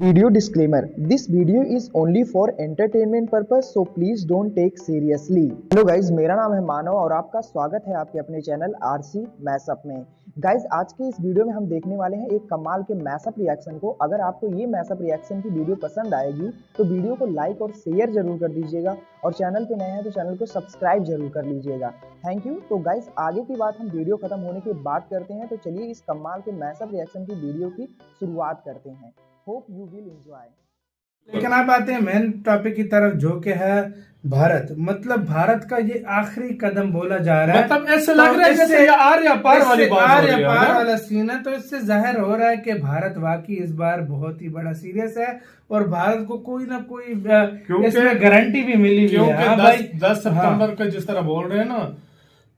Video disclaimer: This video is only for entertainment purpose, so please don't take seriously. Hello guys, मेरा नाम है मानव और आपका स्वागत है आपके अपने चैनल आरसी मैशअप में। गाइज, आज के इस वीडियो में हम देखने वाले हैं एक कमाल के मैशअप रिएक्शन को। अगर आपको ये मैशअप रिएक्शन की वीडियो पसंद आएगी तो वीडियो को लाइक और शेयर जरूर कर दीजिएगा और चैनल पे नए हैं तो चैनल को सब्सक्राइब जरूर कर लीजिएगा। Thank you. तो गाइज, आगे की बात हम वीडियो खत्म होने के बाद करते हैं, तो चलिए इस कमाल के मैशअप रिएक्शन की वीडियो की शुरुआत करते हैं। Hope you will enjoy. लेकिन आप आते हैं मेन टॉपिक की तरफ, जो कि है भारत। मतलब भारत का ये आखिरी कदम बोला जा रहा है। मतलब ऐसे लग रहा है जैसे ये आर्य पार वाली बात हो रही है, पार वाला सीन है। तो इससे जाहिर हो रहा है कि भारत वाकई इस बार बहुत ही बड़ा सीरियस है और भारत को कोई ना कोई इसमें गारंटी भी मिली हुई है। क्योंकि 10 सितंबर का जिस तरह बोल रहे हैं ना,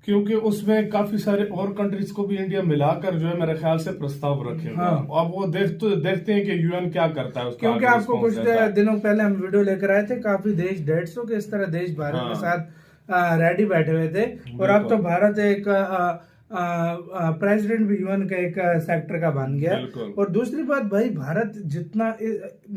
क्योंकि उसमें काफी सारे और कंट्रीज को भी इंडिया मिलाकर जो है मेरे ख्याल से प्रस्ताव रखेगा। अब वो देखते हैं कि यूएन क्या करता है। क्योंकि आपको कुछ दिनों पहले हम वीडियो लेकर आए थे, काफी देश 150 के इस तरह देश भारत के साथ रेडी बैठे हुए थे। और अब तो भारत एक प्रेसिडेंट भी यूएन का एक सेक्टर का बन गया। और दूसरी बात भाई, भारत जितना,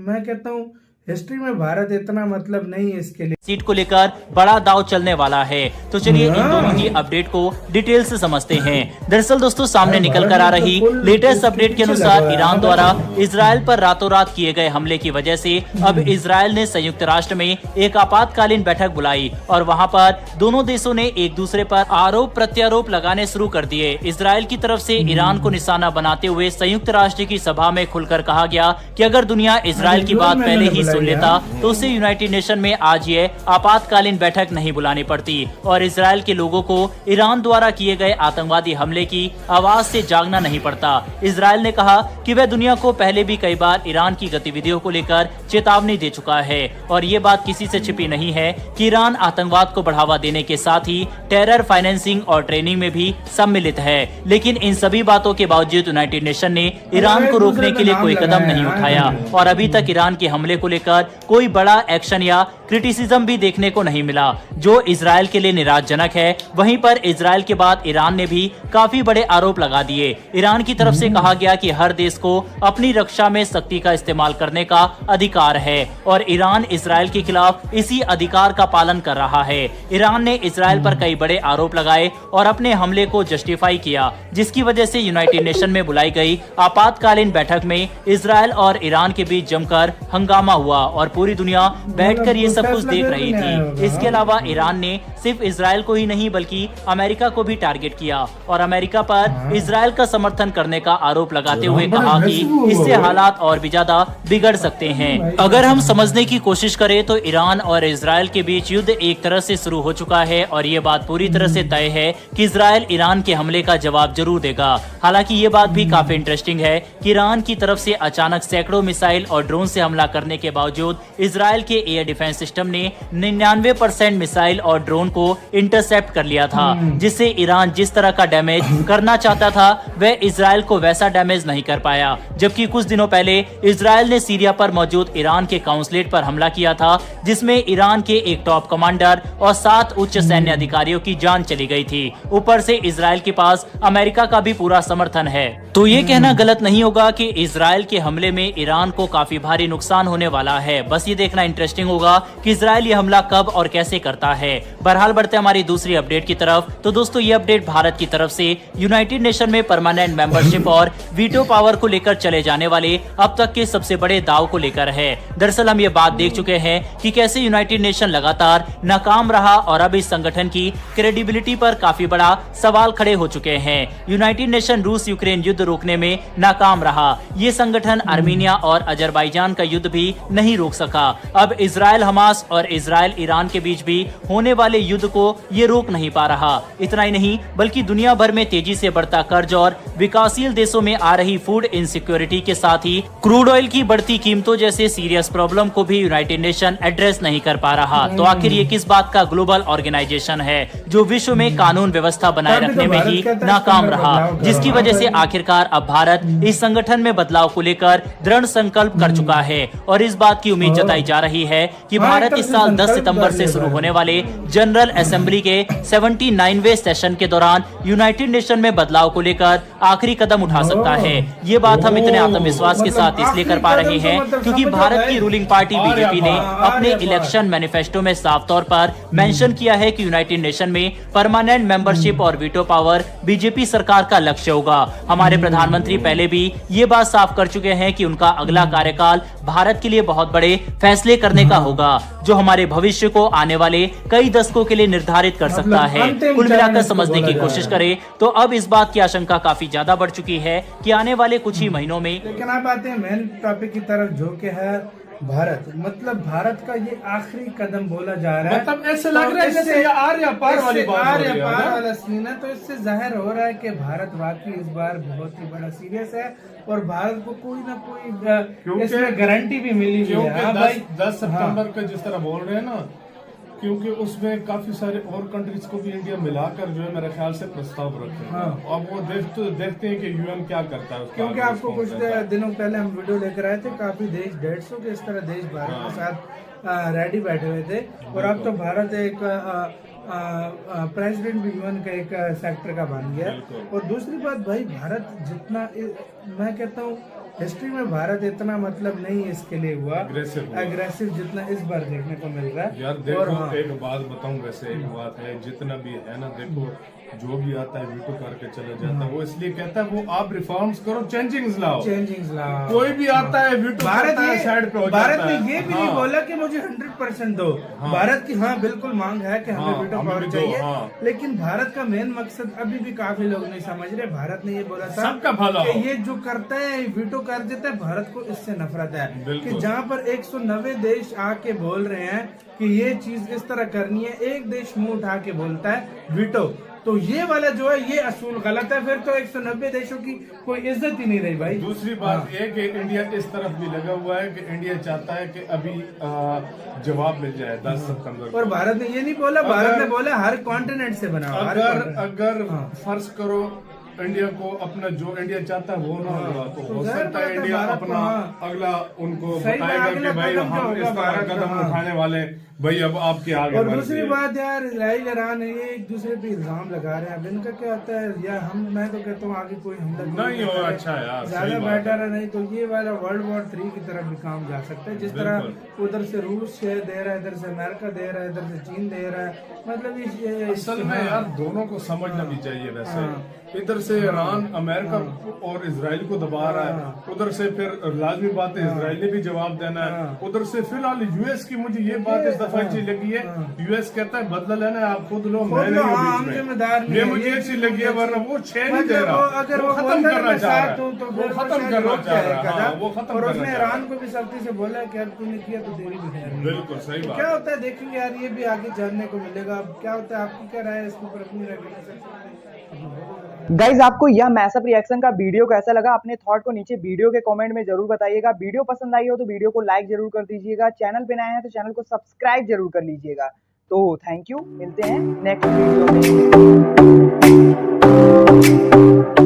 मैं कहता हूँ हिस्ट्री में भारत इतना मतलब नहीं है इसके लिए। सीट को लेकर बड़ा दाव चलने वाला है, तो चलिए इन दोनों की अपडेट को डिटेल से समझते हैं। दरअसल दोस्तों, सामने निकल कर आ रही लेटेस्ट अपडेट के अनुसार ईरान द्वारा इजराइल पर रातों रात किए गए हमले की वजह से अब इजराइल ने संयुक्त राष्ट्र में एक आपातकालीन बैठक बुलाई और वहां पर दोनों देशों ने एक दूसरे पर आरोप प्रत्यारोप लगाने शुरू कर दिए। इजराइल की तरफ से ईरान को निशाना बनाते हुए संयुक्त राष्ट्र की सभा में खुलकर कहा गया कि अगर दुनिया इजराइल की बात पहले ही सुन लेता तो उसे यूनाइटेड नेशन में आज ये आपातकालीन बैठक नहीं बुलानी पड़ती और इजराइल के लोगों को ईरान द्वारा किए गए आतंकवादी हमले की आवाज से जागना नहीं पड़ता। इजराइल ने कहा कि वह दुनिया को पहले भी कई बार ईरान की गतिविधियों को लेकर चेतावनी दे चुका है और ये बात किसी से छिपी नहीं है कि ईरान आतंकवाद को बढ़ावा देने के साथ ही टेरर फाइनेंसिंग और ट्रेनिंग में भी सम्मिलित है। लेकिन इन सभी बातों के बावजूद यूनाइटेड नेशन ने ईरान को रोकने के लिए कोई कदम नहीं उठाया और अभी तक ईरान के हमले को लेकर कोई बड़ा एक्शन या क्रिटिसिज्म भी देखने को नहीं मिला, जो इजराइल के लिए निराशजनक है। वहीं पर इजराइल के बाद ईरान ने भी काफी बड़े आरोप लगा दिए। ईरान की तरफ से कहा गया कि हर देश को अपनी रक्षा में शक्ति का इस्तेमाल करने का अधिकार है और ईरान इजराइल के खिलाफ इसी अधिकार का पालन कर रहा है। ईरान ने इजराइल पर कई बड़े आरोप लगाए और अपने हमले को जस्टिफाई किया, जिसकी वजह से यूनाइटेड नेशन में बुलाई गई आपातकालीन बैठक में इजराइल और ईरान के बीच जमकर हंगामा हुआ और पूरी दुनिया बैठकर ये सब कुछ देख रही थी। इसके अलावा ईरान ने सिर्फ इजराइल को ही नहीं बल्कि अमेरिका को भी टारगेट किया और अमेरिका पर इजराइल का समर्थन करने का आरोप लगाते हुए कहा कि इससे हालात और भी ज्यादा बिगड़ सकते हैं। अगर हम समझने की कोशिश करें तो ईरान और इजराइल के बीच युद्ध एक तरह से शुरू हो चुका है और ये बात पूरी तरह से तय है कि इजराइल ईरान के हमले का जवाब जरूर देगा। हालांकि ये बात भी काफी इंटरेस्टिंग है कि ईरान की तरफ से अचानक सैकड़ों मिसाइल और ड्रोन से हमला करने के बावजूद इजराइल के एयर डिफेंस सिस्टम ने 99% मिसाइल और ड्रोन को इंटरसेप्ट कर लिया था, जिससे ईरान जिस तरह का डैमेज करना चाहता था वह इजराइल को वैसा डैमेज नहीं कर पाया। जबकि कुछ दिनों पहले इजराइल ने सीरिया पर मौजूद ईरान के काउंसलेट पर हमला किया था, जिसमें ईरान के एक टॉप कमांडर और 7 उच्च सैन्य अधिकारियों की जान चली गई थी। ऊपर से इजराइल के पास अमेरिका का भी पूरा समर्थन है, तो ये कहना गलत नहीं होगा कि इजराइल के हमले में ईरान को काफी भारी नुकसान होने वाला है। बस ये देखना इंटरेस्टिंग होगा कि इजराइल ये हमला कब और कैसे करता है। बहरहाल बढ़ते हमारी दूसरी अपडेट की तरफ। तो दोस्तों, ये अपडेट भारत की तरफ से यूनाइटेड नेशन में परमानेंट मेंबरशिप और वीटो पावर को लेकर चले जाने वाले अब तक के सबसे बड़े दाव को लेकर है। दरअसल हम ये बात देख चुके हैं कि कैसे यूनाइटेड नेशन लगातार नाकाम रहा और अब इस संगठन की क्रेडिबिलिटी पर काफी बड़ा सवाल खड़े हो चुके हैं। यूनाइटेड नेशन रूस यूक्रेन युद्ध रोकने में नाकाम रहा। ये संगठन आर्मीनिया और अजरबैजान का युद्ध भी नहीं रोक सका। अब इजराइल हमास और इजराइल ईरान के बीच भी होने वाले युद्ध को ये रोक नहीं पा रहा। इतना ही नहीं बल्कि दुनिया भर में तेजी से बढ़ता कर्ज और विकासशील देशों में आ रही फूड इनसिक्योरिटी के साथ ही क्रूड ऑयल की बढ़ती कीमतों जैसे सीरियस प्रॉब्लम को भी यूनाइटेड नेशन एड्रेस नहीं कर पा रहा। तो आखिर ये किस बात का ग्लोबल ऑर्गेनाइजेशन है जो विश्व में कानून व्यवस्था बनाए रखने में ही नाकाम रहा, जिसकी वजह से आखिरकार अब भारत इस संगठन में बदलाव को लेकर दृढ़ संकल्प कर चुका है और इस बात की उम्मीद जताई जा रही है कि भारत इस साल 10 सितंबर से शुरू होने वाले जनरल असेंबली के 79वें सेशन के दौरान यूनाइटेड नेशन में बदलाव को लेकर आखिरी कदम उठा सकता है। ये बात हम इतने आत्मविश्वास के साथ इसलिए कर पा रहे हैं क्योंकि भारत की रूलिंग पार्टी बीजेपी ने अपने इलेक्शन मैनिफेस्टो में साफ तौर पर मेंशन किया है कि यूनाइटेड नेशन में परमानेंट मेंबरशिप और वीटो पावर बीजेपी सरकार का लक्ष्य होगा। हमारे प्रधानमंत्री पहले भी ये बात साफ कर चुके हैं कि उनका अगला कार्यकाल भारत के लिए बहुत बड़े फैसले करने का होगा जो हमारे भविष्य को आने वाले कई दशकों के लिए निर्धारित कर सकता है। कुल मिलाकर समझने की कोशिश करें तो अब इस बात की आशंका काफी ज्यादा बढ़ चुकी है कि आने वाले कुछ ही महीनों में। लेकिन आप आते हैं मेन टॉपिक की तरफ जो कि है भारत, मतलब भारत का ये आखिरी कदम बोला जा रहा है। मतलब ऐसे लग रहा है जैसे ये आर्य पार वाली बात हो रही है, पार वाला सीन है। तो इससे जाहिर हो रहा है कि भारत वाकई इस बार बहुत ही बड़ा सीरियस है और भारत को कोई ना कोई इसमें गारंटी भी मिली हुई है। 10 सितंबर का जिस तरह बोल रहे हैं ना, क्योंकि उसमें काफी सारे और कंट्रीज को भी इंडिया मिलाकर जो है मेरे ख्याल से प्रस्ताव रखे। अब वो देखते हैं कि यूएन क्या करता है। क्योंकि आपको कुछ दिनों पहले हम वीडियो लेकर आए थे, काफी देश 150 के इस तरह देश भारत के साथ रेडी बैठे हुए थे और अब तो भारत एक प्रेसिडेंट भी यूएन का एक सेक्टर का बन गया। और दूसरी बात भाई, भारत जितना मैं कहता हूँ हिस्ट्री में भारत इतना मतलब नहीं इसके लिए हुआ अग्रेसिव जितना इस बार देखने को मिल रहा है। यार देखो एक बात बताऊं, वैसे एक बात है, जितना भी है ना, देखो जो भी आता है वीटो करके चला जाता है। वो इसलिए कहता है वो आप रिफॉर्म्स करो, चेंजिंग्स लाओ। कोई भी आता है वीटो भारत साइड पे हो जाता भारत ने ये भी नहीं बोला कि मुझे 100% दो। भारत की बिल्कुल मांग है कि हमें वीटो पावर चाहिए, लेकिन भारत का मेन मकसद अभी भी काफी लोग नहीं समझ रहे। भारत ने ये बोला था सबका भला कि ये जो करता है वीटो कर देता है, भारत को इससे नफरत है कि जहाँ पर 190 देश आके बोल रहे हैं कि ये चीज इस तरह करनी है, एक देश मुंह उठा के बोलता है वीटो। तो ये वाला जो है ये असूल गलत है, फिर तो 190 देशों की कोई इज्जत ही नहीं रही भाई। दूसरी बात ये कि इंडिया इस तरफ भी लगा हुआ है कि इंडिया चाहता है कि अभी जवाब मिल जाए 10 सितंबर। और भारत ने ये नहीं बोला, भारत ने बोला हर कॉन्टिनेंट से बना। अगर फर्ज करो इंडिया को अपना जो इंडिया चाहता है वो ना होगा तो हो सकता है इंडिया अपना अगला उनको बताएगा कि भाई हम इस तरह कदम उठाने वाले, भाई अब आपके आगे। और दूसरी बात यार, इजराइल ईरान ये एक दूसरे पे इल्जाम लगा रहे हैं। अब इनका क्या होता है या मैं तो कहता हूँ आगे कोई हमला नहीं हो। अच्छा यार ज्यादा बेटर है, नहीं तो ये वाला वर्ल्ड वॉर 3 की तरफ भी काम जा सकता है। जिस तरह उधर से रूस दे रहा है, इधर से अमेरिका दे रहा है, इधर से चीन दे रहा है। मतलब असल में यार दोनों को समझना भी चाहिए। वैसे इधर से ईरान अमेरिका और इजराइल को दबा रहा है, उधर से फिर लाजमी बात है इजराइल ने भी जवाब देना है, उधर से फिलहाल यूएस की मुझे ये बात इस दफा अच्छी लगी है। यूएस कहता है बदला लेना आप खुद लो, मैं नहीं जिम्मेदार। ये मुझे अच्छी लगी है, वरना वो 6 नहीं दे रहा, अगर वो खत्म करना चाह रहा है, वो खत्म करना चाह रहा है, वो खत्म। और उसने ईरान को भी सख्ती से बोला कि अब तूने किया तो देरी भी है। बिल्कुल सही बात। क्या होता है देखेंगे यार, ये भी आगे जानने को मिलेगा। अब क्या होता है, आपकी क्या राय है इसके ऊपर? अपनी राय गाइज आपको यह मैसअप रिएक्शन का वीडियो कैसा लगा, अपने थॉट को नीचे वीडियो के कमेंट में जरूर बताइएगा। वीडियो पसंद आई हो तो वीडियो को लाइक जरूर कर दीजिएगा। चैनल पे नए हैं तो चैनल को सब्सक्राइब जरूर कर लीजिएगा। तो थैंक यू, मिलते हैं नेक्स्ट वीडियो में।